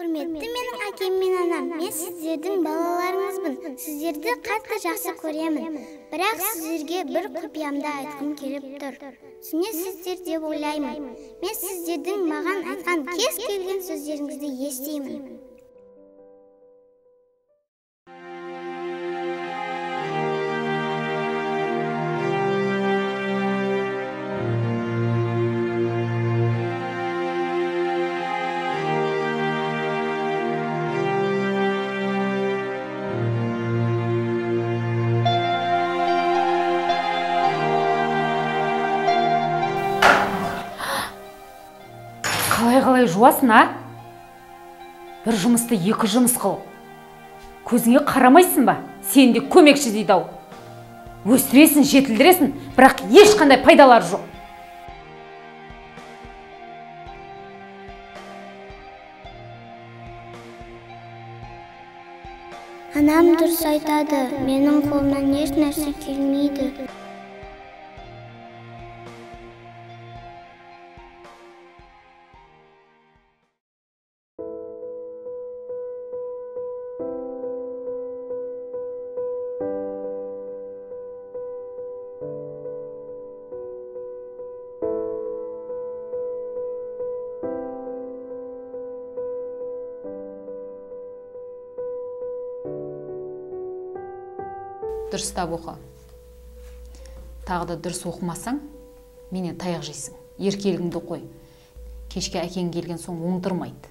Құрметті менің әкем мен анам, мен сіздердің балаларыңызбын. Сіздерді қатты жақсы көремін. Бірақ сіздерге бір құпиямды айтқым келіп тұр. Сіздер деп ойлаймын. Мен сіздердің маған айтқан кез келген сөздеріңізді естимін. Қалай жуасың, а? Бір жұмысты екі жұмыс қыл. Көзіңе қарамайсың ба? Сен де көмекші дейді ау. Өсіресің, жетілдіресің, бірақ ешқандай пайдалары жоқ. Анам дұрыс айтады, менің қолымнан еш нәрсе келмейді. Дұрыстап оқы. Тағы да дұрыс оқымасаң, менен таяқ жейсің. Еркелігіңді қой. Кешке әкең келген соң оңдырмайды.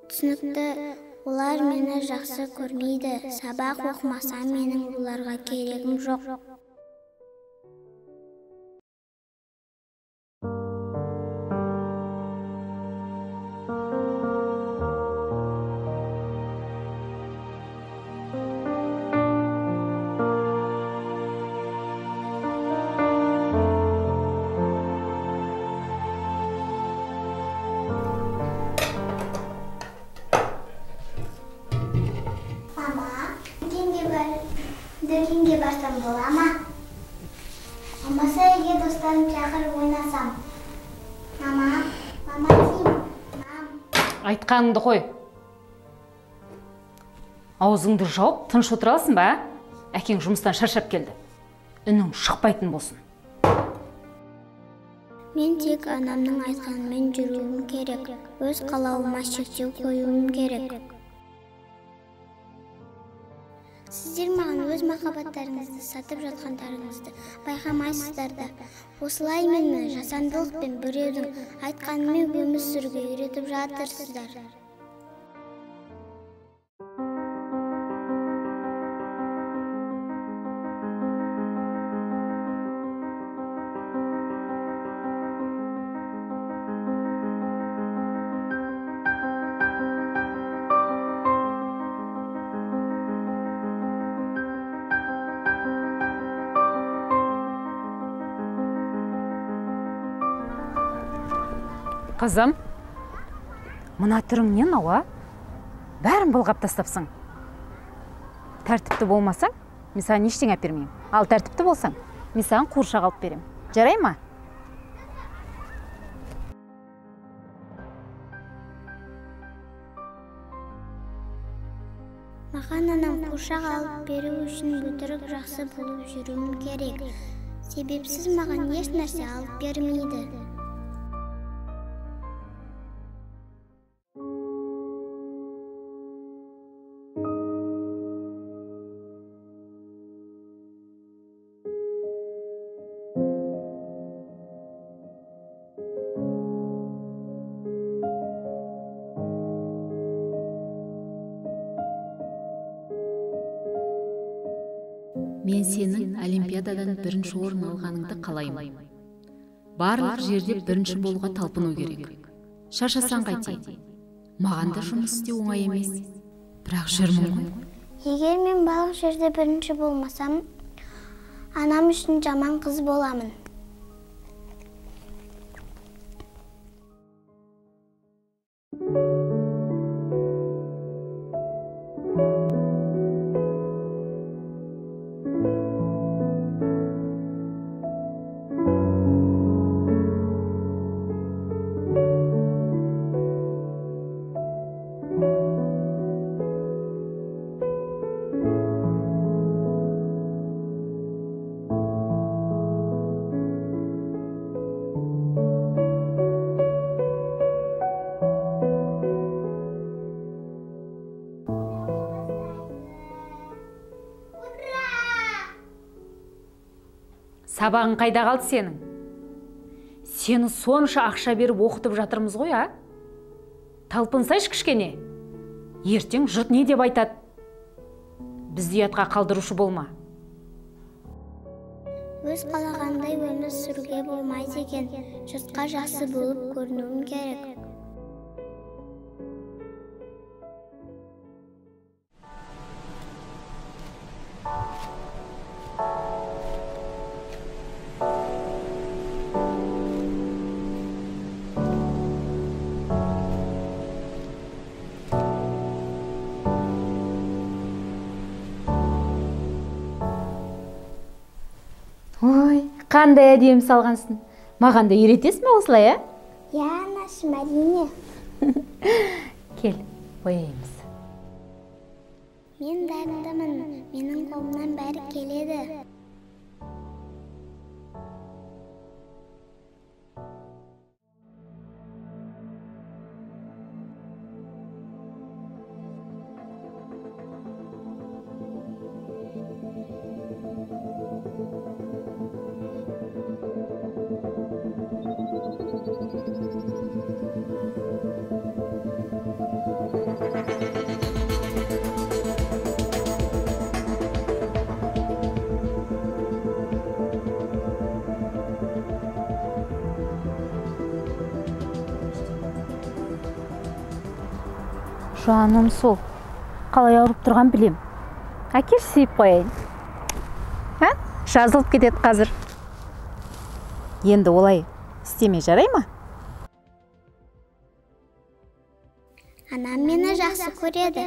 Түсінікті, олар мені жақсы көрмейді. Сабақ оқымасам менің оларға керегім жоқ. Дүкенге барсам бола ма? Болмаса үйге достарым шақырып ойнасам. Мама деймін. Айтқаныңды қой. Аузыңды жауып, тыныш отыра аласың ба? Әкең жұмыстан шаршап келді. Үнің шықпайтын болсын. Мен тек анамның айтқанымен жүруім керек. Өз қалауыма шектеу қоюым керек. Сіздер маған өз махаббаттарыңызды сатып жатқандарыңызды байқамайсыздар да. Осылай мені жасандылықпен біреудің айтқанымен өмір сүруге үйретіп жатырсыздар. Қызым, мына түрің не науа? Бәрін былғап тастапсың. Тәртіпті болмасаң, мен саған ештеңе әпермеймін. Ал тәртіпті болсаң, мен саған қуыршақ алып беремін. Жарай ма? Маған анам қуыршақ алып беру үшін өтірік жақсы болып жүруім керек. Себепсіз маған еш нәрсе алып бермейді. Мен сенің олимпиададан бірінші орын алғаныңды қалаймын. Барлық жерде бірінші болуға талпыну керек. Шаршасаң қайтейін. Маған да жұмыс істеу оңай емес. Бірақ жүрмін ғой. Егер мен барлық жерде бірінші болмасам, анам үшін жаман қыз боламын. Сабағың қайда қалды сенің? Сені сонша ақша беріп оқытып жатырмыз ғой, а? Талпынсайшы кішкене. Ертең жұрт не деп айтады? Бізді ұятқа қалдырушы болма. Өз қалағандай өмір сүруге болмайды екен. Жұртқа жақсы болып көрінуім керек. Ой, қандай әдемі салғансың. Маған да үйретесің бе осылай, а? Я, анашым, әрине. Кел, бояймыз. Мен дарындымын. Менің қолымнан бәрі келеді. Жаным сол, қалай ауырып тұрған білем. Әкеш сүйіп қояйын. Жазылып кетеді қазір. Енді олай істеме, жарай ма? Анам мені жақсы көреді.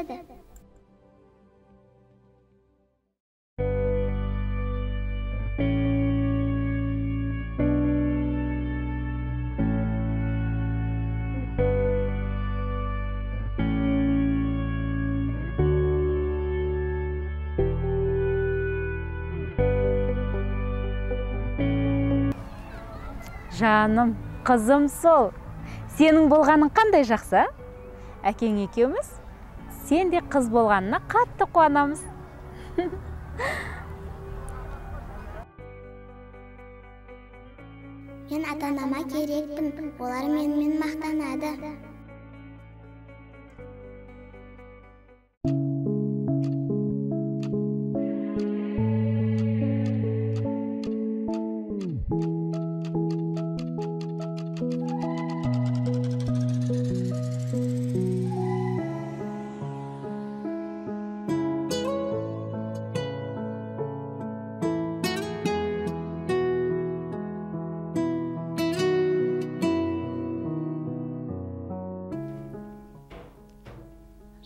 Жаным, қызым сол. Сенің болғаның қандай жақсы? Әкең екеуміз, сен де қыз болғанына қатты қуанамыз. Мен ата-анама керекпін, олар менімен мақтанады.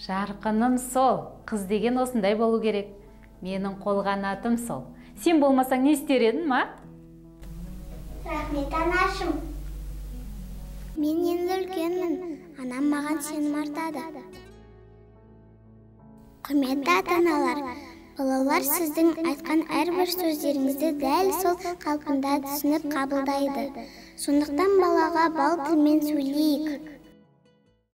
Жарқыным сол, қыз деген осындай болу керек. Менің қолғанатым сол. Сен болмасаң не істер едің, ма? Рахмет, анашым. Мен енді үлкенмін. Анам маған сенім артады. Құрметті ата-аналар, балалар сіздің айтқан әрбір сөздеріңізді дәл сол қалпында түсініп қабылдайды. Сондықтан балаға бал тілмен сөйлейік.